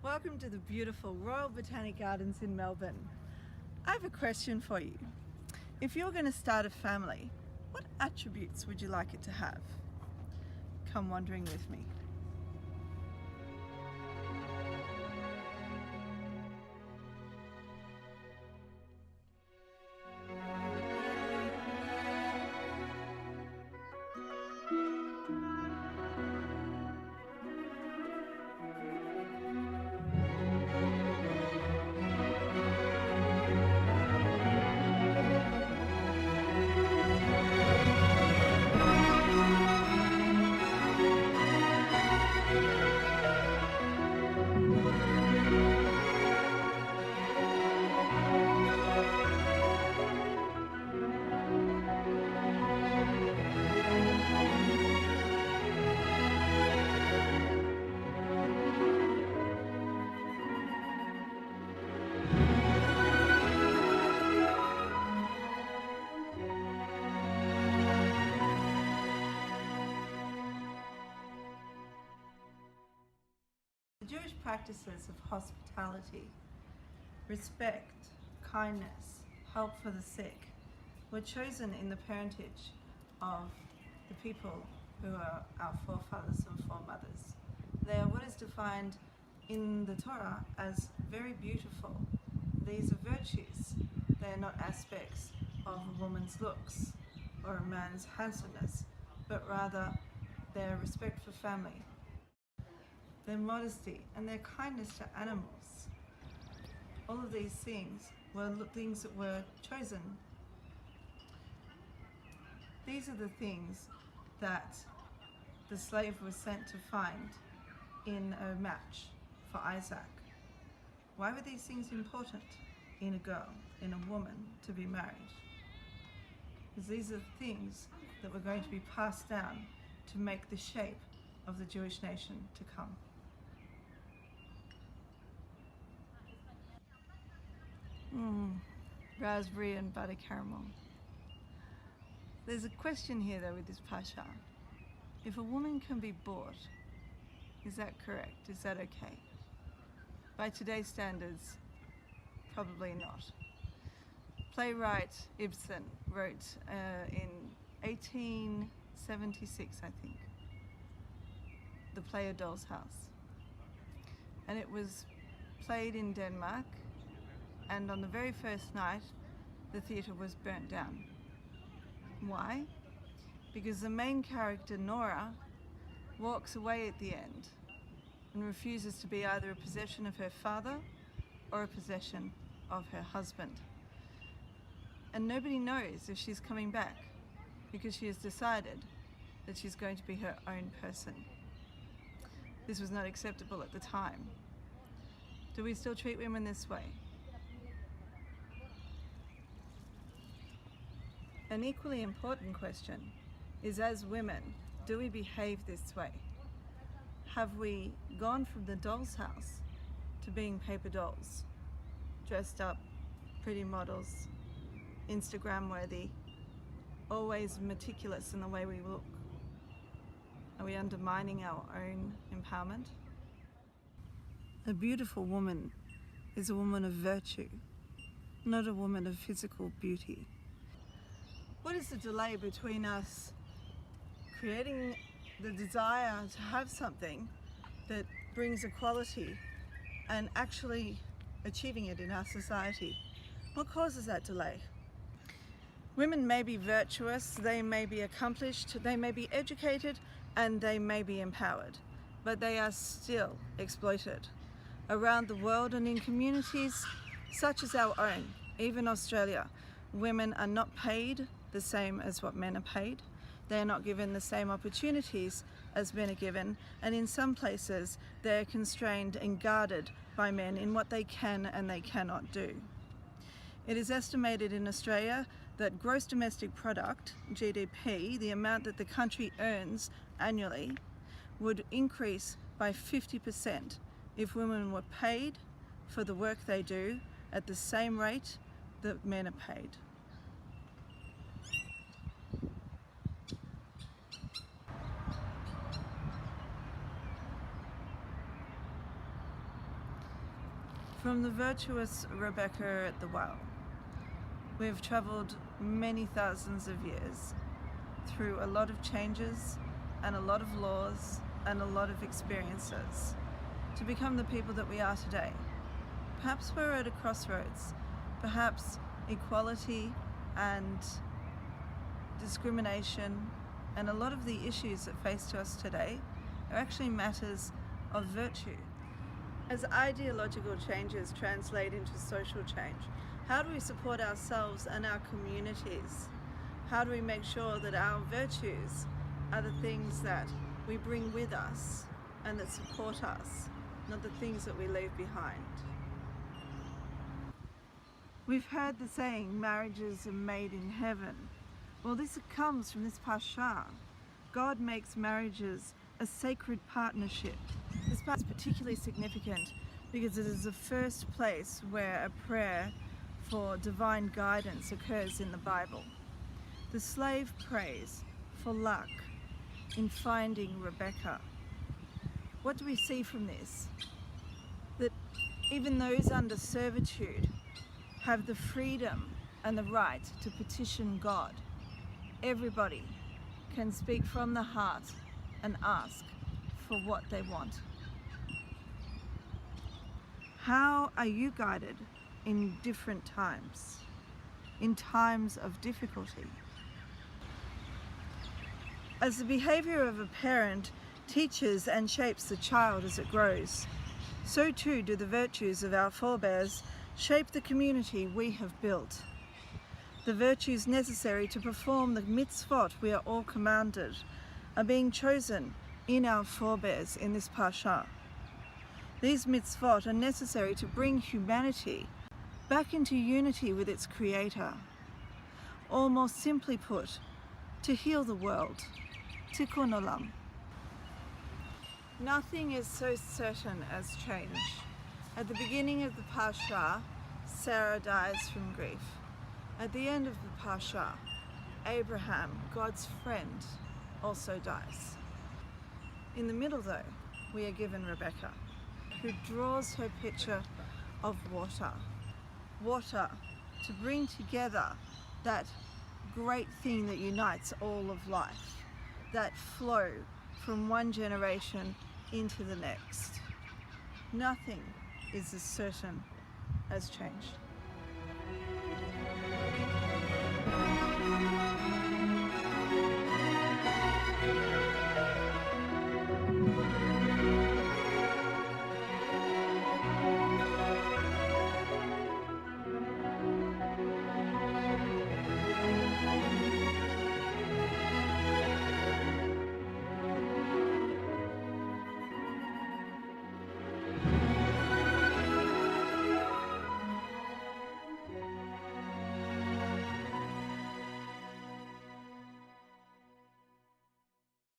Welcome to the beautiful Royal Botanic Gardens in Melbourne. I have a question for you. If you're going to start a family, what attributes would you like it to have? Come wandering with me. The Jewish practices of hospitality, respect, kindness, help for the sick were chosen in the parentage of the people who are our forefathers and foremothers. They are what is defined in the Torah as very beautiful. These are virtues. They are not aspects of a woman's looks or a man's handsomeness, but rather their respect for family, their modesty, and their kindness to animals. All of these things were things that were chosen. These are the things that the slave was sent to find in a match for Isaac. Why were these things important in a girl, in a woman, to be married? Because these are things that were going to be passed down to make the shape of the Jewish nation to come. Raspberry and butter caramel. There's a question here though with this Parashah. If a woman can be bought, is that correct? Is that okay? By today's standards, probably not. Playwright Ibsen wrote in 1876, I think, the play A Doll's House. And it was played in Denmark, and on the very first night, the theatre was burnt down. Why? Because the main character, Nora, walks away at the end and refuses to be either a possession of her father or a possession of her husband. And nobody knows if she's coming back because she has decided that she's going to be her own person. This was not acceptable at the time. Do we still treat women this way? An equally important question is, as women, do we behave this way? Have we gone from the doll's house to being paper dolls, dressed up, pretty models, Instagram worthy, always meticulous in the way we look? Are we undermining our own empowerment? A beautiful woman is a woman of virtue, not a woman of physical beauty. What is the delay between us creating the desire to have something that brings equality and actually achieving it in our society? What causes that delay? Women may be virtuous, they may be accomplished, they may be educated, and they may be empowered, but they are still exploited. Around the world and in communities such as our own, even Australia, women are not paid the same as what men are paid. They are not given the same opportunities as men are given, and in some places they are constrained and guarded by men in what they can and they cannot do. It is estimated in Australia that gross domestic product, GDP, the amount that the country earns annually, would increase by 50% if women were paid for the work they do at the same rate that men are paid. From the virtuous Rebekah at the well, we've travelled many thousands of years through a lot of changes and a lot of laws and a lot of experiences to become the people that we are today. Perhaps we're at a crossroads. Perhaps equality and discrimination and a lot of the issues that face to us today are actually matters of virtue. As ideological changes translate into social change, how do we support ourselves and our communities? How do we make sure that our virtues are the things that we bring with us and that support us, not the things that we leave behind? We've heard the saying, marriages are made in heaven. Well, this comes from this Parashah. God makes marriages a sacred partnership. This part is particularly significant because it is the first place where a prayer for divine guidance occurs in the Bible. The slave prays for luck in finding Rebekah. What do we see from this? That even those under servitude have the freedom and the right to petition God. Everybody can speak from the heart and ask for what they want. How are you guided in different times, in times of difficulty? As the behavior of a parent teaches and shapes the child as it grows, so too do the virtues of our forebears shape the community we have built. The virtues necessary to perform the mitzvot we are all commanded are being chosen in our forebears in this Parashah. These mitzvot are necessary to bring humanity back into unity with its Creator, or more simply put, to heal the world, tikkun olam. Nothing is so certain as change. At the beginning of the Parashah, Sarah dies from grief. At the end of the Parashah, Abraham, God's friend, also dies. In the middle, though, we are given Rebekah, who draws her picture of water. Water to bring together that great thing that unites all of life, that flow from one generation into the next. Nothing is as certain as change.